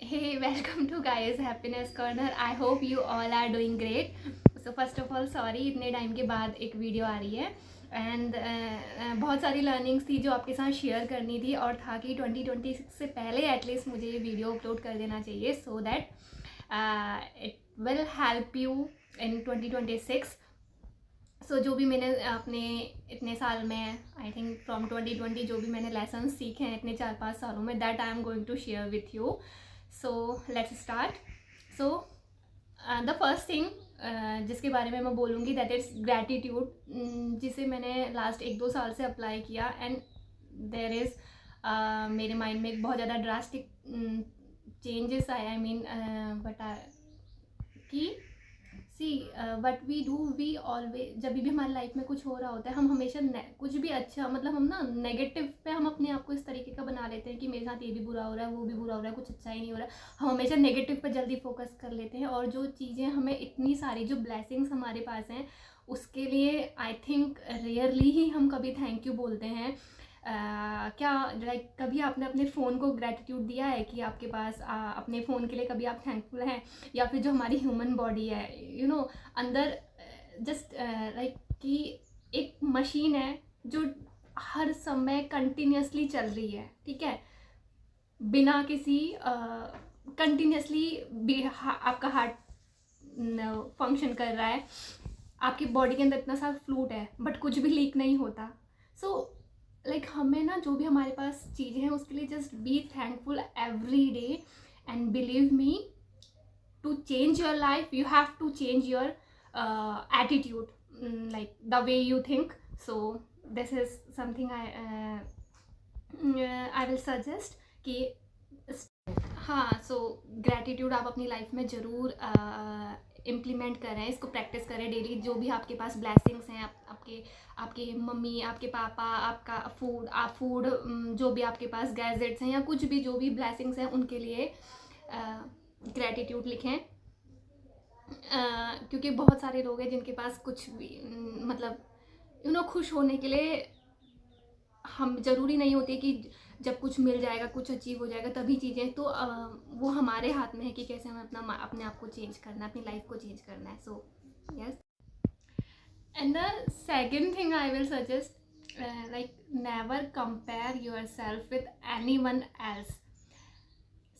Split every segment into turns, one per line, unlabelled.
Hey, welcome to Guys Happiness Corner. I hope you all are doing great. So first of all, sorry इतने time के बाद एक video आ रही है and बहुत सारी लर्निंग्स थी जो आपके साथ शेयर करनी थी और था कि 2026 से पहले एटलीस्ट मुझे ये वीडियो अपलोड कर देना चाहिए so that it will help you in 2026. सो जो भी मैंने अपने इतने साल में आई थिंक फ्रॉम 2020 जो भी मैंने लेसन सीखे हैं इतने 4-5 सालों में that I am going to share with you. So let's start. So the first thing जिसके बारे में मैं बोलूँगी दैट इज़ ग्रैटिट्यूड, जिसे मैंने लास्ट 1-2 साल से अप्लाई किया एंड देयर इज़ मेरे माइंड में एक बहुत ज़्यादा ड्रास्टिक चेंजेस आया. आई मीन बट कि see what we do we always, जब भी हमारी लाइफ में कुछ हो रहा होता है हम हमेशा कुछ भी अच्छा मतलब हम ना नेगेटिव पे हम अपने आप को इस तरीके का बना लेते हैं कि मेरे साथ ये भी बुरा हो रहा है वो भी बुरा हो रहा है कुछ अच्छा ही नहीं हो रहा है. हम हमेशा नेगेटिव पे जल्दी फोकस कर लेते हैं और जो चीज़ें हमें इतनी सारी जो ब्लेसिंग्स हमारे पास हैं उसके लिए आई थिंक रेयरली ही हम कभी थैंक यू बोलते हैं. क्या लाइक कभी आपने अपने फ़ोन को ग्रेटिट्यूड दिया है कि आपके पास अपने फ़ोन के लिए कभी आप थैंकफुल हैं? या फिर जो हमारी ह्यूमन बॉडी है अंदर जस्ट लाइक कि एक मशीन है जो हर समय कंटिन्यूसली चल रही है, ठीक है, बिना किसी कंटिन्यूसली आपका हार्ट फंक्शन कर रहा है, आपकी बॉडी के अंदर इतना सारा फ्लूइड है बट कुछ भी लीक नहीं होता. सो लाइक हमें ना जो भी हमारे पास चीज़ें हैं उसके लिए just be thankful every day and believe me to change your life you have to change your attitude, like the way you think. So this is something I will suggest कि हाँ. सो ग्रैटिट्यूड आप अपनी life में ज़रूर implement करें, इसको practice करें daily. जो भी आपके पास ब्लेसिंग्स हैं, आपके मम्मी, आपके पापा, आपका फूड जो भी आपके पास गैजेट्स हैं या कुछ भी जो भी ब्लेसिंग्स हैं उनके लिए ग्रैटिट्यूड लिखें. क्योंकि बहुत सारे लोग हैं जिनके पास कुछ भी मतलब खुश होने के लिए हम ज़रूरी नहीं होती कि जब कुछ मिल जाएगा कुछ अचीव हो जाएगा तभी चीज़ें, तो वो हमारे हाथ में है कि कैसे हमें अपने आप को चेंज करना है, अपनी लाइफ को चेंज करना है. So yes. And the second thing I will suggest like never compare yourself with anyone else.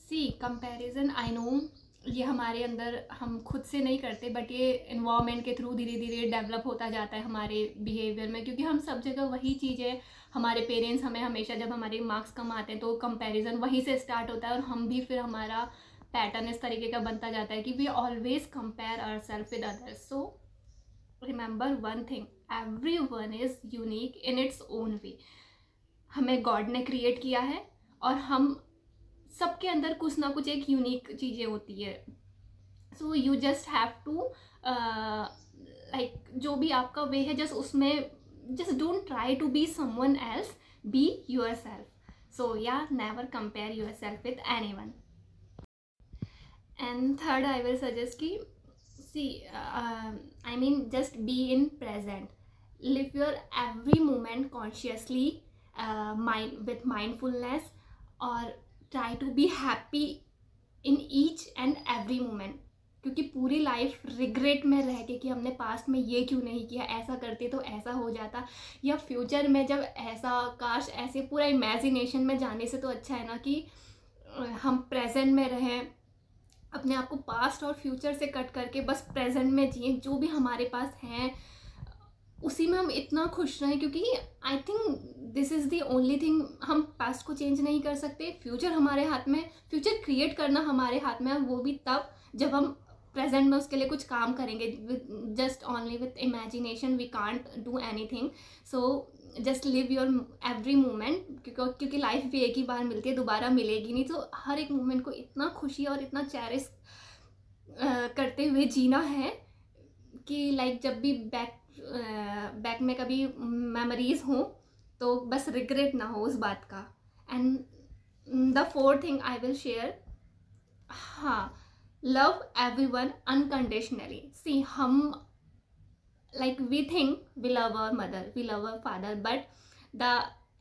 See comparison I know ये हमारे अंदर हम खुद से नहीं करते बट ये इन्वायरमेंट के थ्रू धीरे धीरे डेवलप होता जाता है हमारे बिहेवियर में, क्योंकि हम सब जगह वही चीज़ें, हमारे पेरेंट्स हमें हमेशा जब हमारे मार्क्स कम आते हैं तो कंपैरिजन वहीं से स्टार्ट होता है और हम भी फिर हमारा पैटर्न इस तरीके का बनता जाता है कि we always compare our self with others. So remember one thing, everyone is unique in its own way. हमें गॉड ने क्रिएट किया है और हम सबके अंदर कुछ ना कुछ एक यूनिक चीज़ें होती है. So you just have to like जो भी आपका वे है जस्ट उसमें just don't try to be someone else, be yourself. So yeah never compare yourself with anyone. And third I will suggest कि see I mean just be in present, live your every moment consciously mind with mindfulness और try to be happy in each and every moment. क्योंकि पूरी life regret में रह के कि हमने past में ये क्यों नहीं किया, ऐसा करते तो ऐसा हो जाता, या फ्यूचर में जब ऐसा काश ऐसे पूरा इमेजिनेशन में जाने से तो अच्छा है ना कि हम प्रेजेंट में रहें, अपने आप को पास्ट और फ्यूचर से कट करके बस प्रेजेंट में जिए. जो भी हमारे पास हैं उसी में हम इतना खुश रहें, क्योंकि I think this is the only thing. हम पास्ट को चेंज नहीं कर सकते, फ्यूचर हमारे हाथ में, फ्यूचर क्रिएट करना हमारे हाथ में है, वो भी तब जब हम प्रेजेंट में उसके लिए कुछ काम करेंगे. Just only with imagination we can't do anything. So just live your every moment, क्योंकि लाइफ भी एक ही बार मिलती है, दोबारा मिलेगी नहीं. तो हर एक मोमेंट को इतना खुशी और इतना चेरिश करते हुए जीना है कि लाइक जब भी बैक में कभी मेमोरीज हों तो बस रिग्रेट ना हो उस बात का. And the fourth thing I will share, हाँ, लव एवरीवन अनकंडीशनली. सी हम like we think we love our mother, we love our father, but the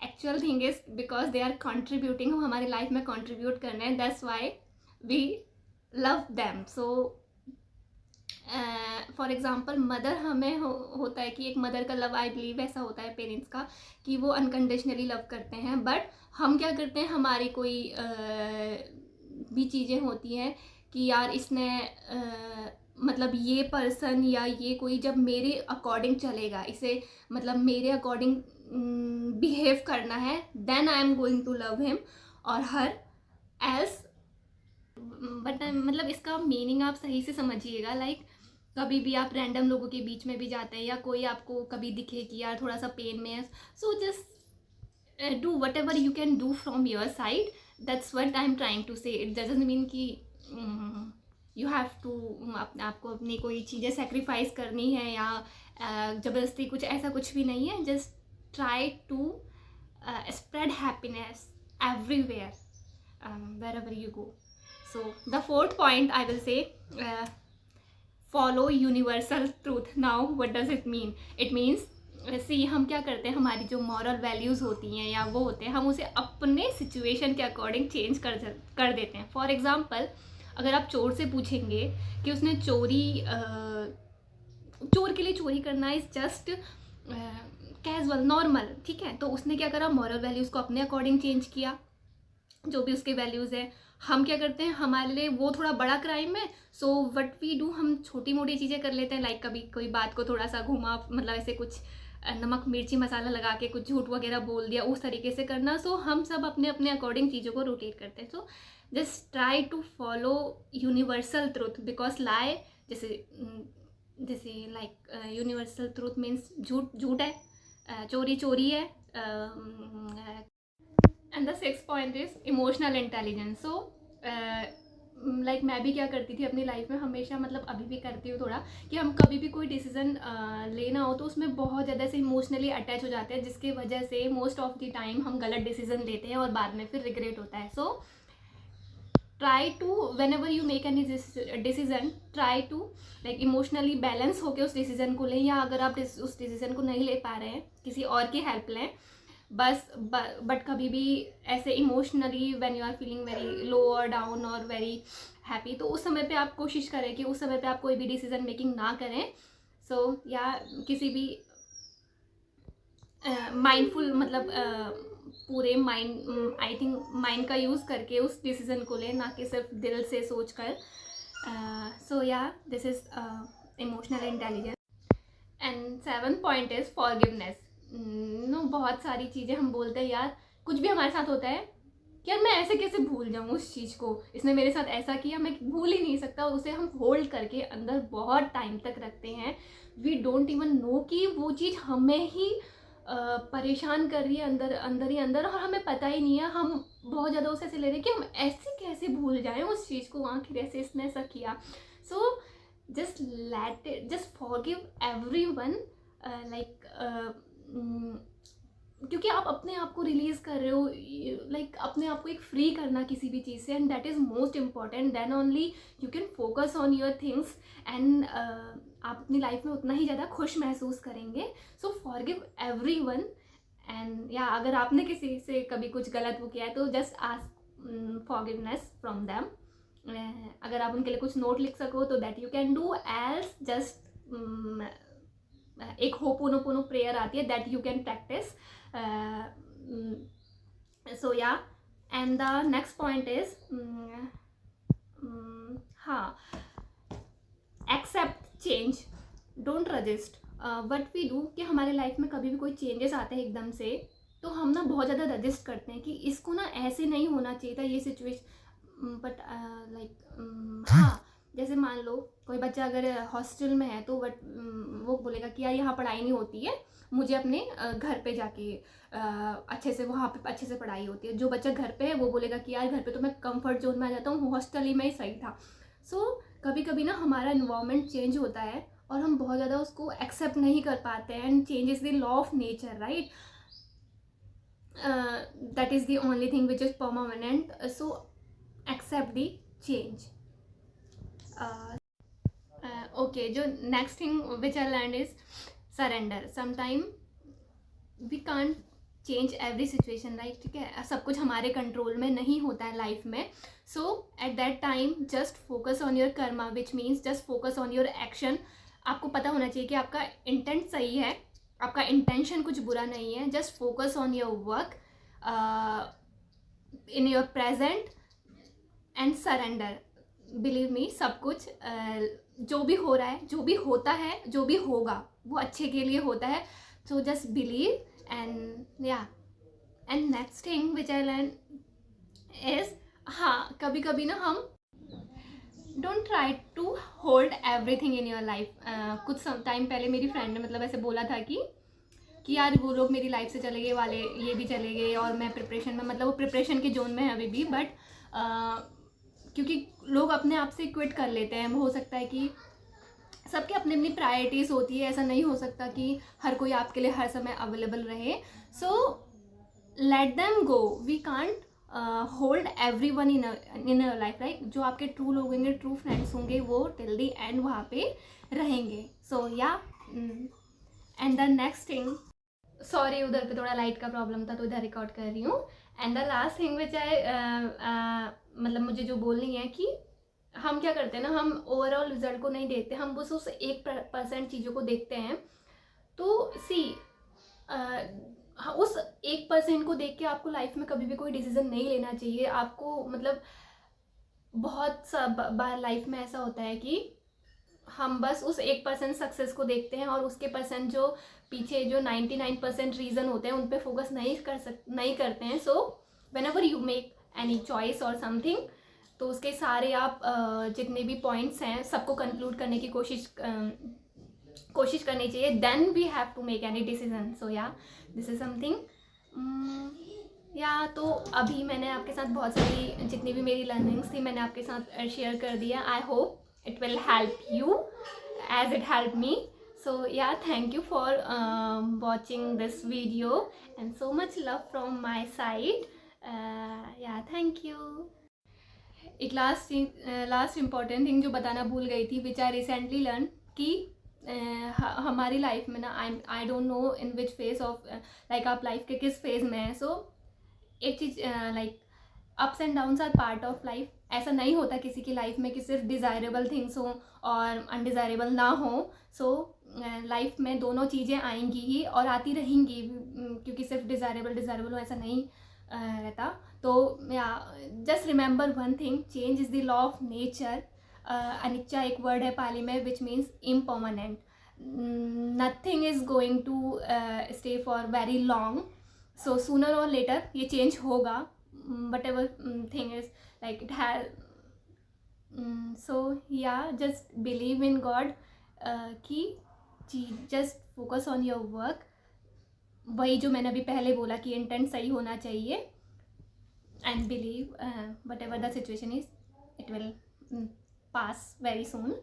actual thing is because they are contributing, हम हमारी life में contribute कर रहे हैं, that's why we love them. So for example mother हमें होता है कि एक मदर का लव, आई बिलीव ऐसा होता है पेरेंट्स का कि वो अनकंडीशनली लव करते हैं. बट हम क्या करते हैं, हमारी कोई भी चीज़ें होती हैं कि यार इसने मतलब ये पर्सन या ये कोई जब मेरे अकॉर्डिंग चलेगा, इसे मतलब मेरे अकॉर्डिंग बिहेव करना है, then I am going to love him और हर. एल्स बट मतलब इसका मीनिंग आप सही से समझिएगा. लाइक कभी भी आप रैंडम लोगों के बीच में भी जाते हैं या कोई आपको कभी दिखे कि यार थोड़ा सा पेन में है, so just do whatever you can do from your side. That's what I am trying to say. It doesn't mean कि यू हैव टू अपने आपको अपनी कोई चीज़ें सेक्रीफाइस करनी है या ज़बरदस्ती, कुछ ऐसा कुछ भी नहीं है. Just try to spread happiness everywhere, wherever you go. So the fourth point I will say, follow universal truth. Now what does it mean? It means सी हम क्या करते हैं, हमारी जो मॉरल वैल्यूज़ होती हैं या वो होते हैं, हम उसे अपने सिचुएशन के अकॉर्डिंग चेंज कर देते हैं. फॉर एग्ज़ाम्पल अगर आप चोर से पूछेंगे कि उसने चोर के लिए चोरी करना इज़ जस्ट कैजुअल, नॉर्मल, ठीक है, तो उसने क्या करा, मॉरल वैल्यूज़ को अपने अकॉर्डिंग चेंज किया, जो भी उसके वैल्यूज़ है. हम क्या करते हैं, हमारे लिए वो थोड़ा बड़ा क्राइम है, सो व्हाट वी डू, हम छोटी मोटी चीज़ें कर लेते हैं. लाइक कभी कोई बात को थोड़ा सा घुमा, मतलब ऐसे कुछ नमक मिर्ची मसाला लगा के कुछ झूठ वगैरह बोल दिया, उस तरीके से करना. सो हम सब अपने अपने अकॉर्डिंग चीज़ों को रोटेट करते हैं. So just try to follow universal truth, because lie जैसे लाइक यूनिवर्सल ट्रूथ मीन्स झूठ है, चोरी चोरी है. And the six point is emotional intelligence. So like मैं भी क्या करती थी अपनी लाइफ में हमेशा, मतलब अभी भी करती हूँ थोड़ा, कि हम कभी भी कोई डिसीजन लेना हो तो उसमें बहुत ज़्यादा से इमोशनली अटैच हो जाते हैं, जिसकी वजह से मोस्ट ऑफ द टाइम हम गलत डिसीजन लेते हैं और बाद में फिर रिग्रेट होता है. So try to whenever you make any decision, try to like emotionally balance होकर उस डिसीजन को लें, या अगर आप उस डिसीजन को नहीं ले पा रहे हैं किसी और की हेल्प लें बस. बट कभी भी ऐसे emotionally when you are feeling very low और डाउन और वेरी हैप्पी, तो उस समय पे आप कोशिश करें कि उस समय पे आप कोई भी डिसीजन मेकिंग ना करें. सो या किसी भी माइंडफुल मतलब पूरे माइंड, आई थिंक माइंड का यूज़ करके उस डिसीज़न को ले, ना कि सिर्फ दिल से सोच कर. So yeah this is emotional intelligence. And seven point is forgiveness. No बहुत सारी चीज़ें हम बोलते हैं यार, कुछ भी हमारे साथ होता है कि यार मैं ऐसे कैसे भूल जाऊँ उस चीज़ को, इसने मेरे साथ ऐसा किया, मैं भूल ही नहीं सकता. उसे हम होल्ड करके अंदर बहुत टाइम तक रखते हैं. वी डोंट इवन नो कि वो चीज़ हमें ही परेशान कर रही है अंदर अंदर ही अंदर, और हमें पता ही नहीं है. हम बहुत ज़्यादा उसे ऐसे ले रहे हैं कि हम ऐसे कैसे भूल जाएं उस चीज़ को, आखिर ऐसे इसने ऐसा किया. So just let it, just forgive everyone. Like क्योंकि आप अपने आप को रिलीज़ कर रहे हो, लाइक अपने आप को एक फ्री करना किसी भी चीज़ से, and that is most important. Then only you can focus on your things, and आप अपनी लाइफ में उतना ही ज़्यादा खुश महसूस करेंगे. सो फॉरगिव एवरीवन. एंड या अगर आपने किसी से कभी कुछ गलत वो किया है तो just ask forgiveness from them. अगर आप उनके लिए कुछ नोट लिख सको तो that you can do. Else just एक होपोनोपोनो प्रेयर आती है, that you can practise. So yeah and the next point is हाँ, accept change, don't resist. What we do कि हमारे लाइफ में कभी भी कोई चेंजेस आते हैं एकदम से, तो हम ना बहुत ज़्यादा रजिस्ट करते हैं कि इसको ना ऐसे नहीं होना चाहिए था ये सिचुएशन. बट लाइक हाँ, जैसे मान लो कोई बच्चा अगर हॉस्टल में है तो वो बोलेगा कि यार यहाँ पढ़ाई नहीं होती है, मुझे अपने घर पे जाके अच्छे से वहाँ पे अच्छे से पढ़ाई होती है. जो बच्चा घर पे है वो बोलेगा कि यार घर पे तो मैं कंफर्ट जोन में आ जाता हूँ, हॉस्टल ही में ही सही था. सो कभी कभी ना हमारा इन्वायरमेंट चेंज होता है और हम बहुत ज़्यादा उसको एक्सेप्ट नहीं कर पाते हैं. And change is the law of nature, right? That is the only thing which is permanent. So accept the change. Okay, जो next thing which I learn is surrender. Sometime we can't change every situation, right? ठीक है, सब कुछ हमारे control में नहीं होता है लाइफ में. So at that time just focus on your karma, which means just focus on your action. आपको पता होना चाहिए कि आपका इंटेंट सही है, आपका इंटेंशन कुछ बुरा नहीं है. Just focus on your work in your present and surrender. Believe me, सब कुछ जो भी हो रहा है, जो भी होता है, जो भी होगा वो अच्छे के लिए होता है. So just believe and yeah. And next thing which I learn is, हाँ, कभी कभी ना हम don't try to hold everything in your life. कुछ टाइम पहले मेरी फ्रेंड ने मतलब ऐसे बोला था कि यार वो लोग मेरी लाइफ से चले गए वाले, ये भी चले गए और मैं प्रिपरेशन में, मतलब वो प्रिपरेशन के जोन में है अभी भी. बट क्योंकि लोग अपने आप से क्विट कर लेते हैं. हो सकता है कि सबके अपनी अपनी प्रायोरिटीज़ होती है, ऐसा नहीं हो सकता कि हर कोई आपके लिए हर समय अवेलेबल रहे. So let them go. We can't hold everyone in your life. Right, जो आपके ट्रू लोग होंगे, ट्रू फ्रेंड्स होंगे, वो टिल द एंड वहाँ पे रहेंगे. सो yeah. And the next thing, sorry उधर पे थोड़ा लाइट का प्रॉब्लम था तो इधर रिकॉर्ड कर रही हूँ. And the last thing which I मतलब मुझे जो बोलनी है कि हम क्या करते हैं ना, हम ओवरऑल रिजल्ट को नहीं देखते, हम बस उस 1% चीज़ों को देखते हैं. तो सी उस 1% को देख के आपको लाइफ में कभी भी कोई डिसीजन नहीं लेना चाहिए. आपको मतलब बहुत सा बार लाइफ में ऐसा होता है कि हम बस उस 1% सक्सेस को देखते हैं और उसके परसेंट जो पीछे जो 99% रीज़न होते हैं उन पे फोकस नहीं करते हैं. So whenever you make any choice और समथिंग, तो उसके सारे आप जितने भी पॉइंट्स हैं सबको कंक्लूड करने की कोशिश करनी चाहिए. Then we have to make any decision. So yeah, this is something. या तो अभी मैंने आपके साथ बहुत सारी जितनी भी मेरी लर्निंग्स थी मैंने आपके साथ शेयर कर दिया. I hope it will help you as it helped me. So yeah, thank you for watching this video and so much love from my side. Yeah, thank you. एक लास्ट इम्पॉर्टेंट थिंग जो बताना भूल गई थी, विच I recently learn, कि हमारी life में ना, I don't know in which phase of like आप लाइफ के किस फेज में हैं. सो एक चीज़ like ups and downs are part of life. ऐसा नहीं होता किसी की लाइफ में कि सिर्फ डिज़ायरेबल थिंग्स हों और अनडिज़ायरेबल ना हो. सो लाइफ में दोनों चीज़ें आएंगी ही और आती रहेंगी, क्योंकि सिर्फ डिज़ायरेबल हो ऐसा नहीं रहता. तो just remember one thing, change is the law of nature. अनिच्चा एक वर्ड है पाली में which means impermanent. Nothing is going to stay for very long. So sooner और लेटर ये चेंज होगा. whatever thing is like it has. So yeah, just believe in God. कि just focus on your work. वही जो मैंने अभी पहले बोला कि इंटेंट सही होना चाहिए. and believe whatever the situation is, it will pass very soon.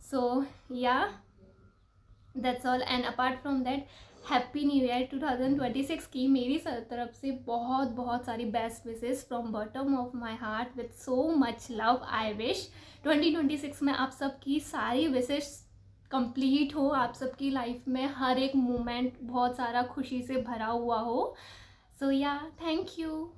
So yeah, that's all. and apart from that, happy new year 2026 की मेरी तरफ से बहुत बहुत सारी best wishes from bottom of my heart with so much love. I wish 2026 में आप सबकी सारी विशेस कंप्लीट हो, आप सबकी लाइफ में हर एक मोमेंट बहुत सारा खुशी से भरा हुआ हो. सो या, थैंक यू.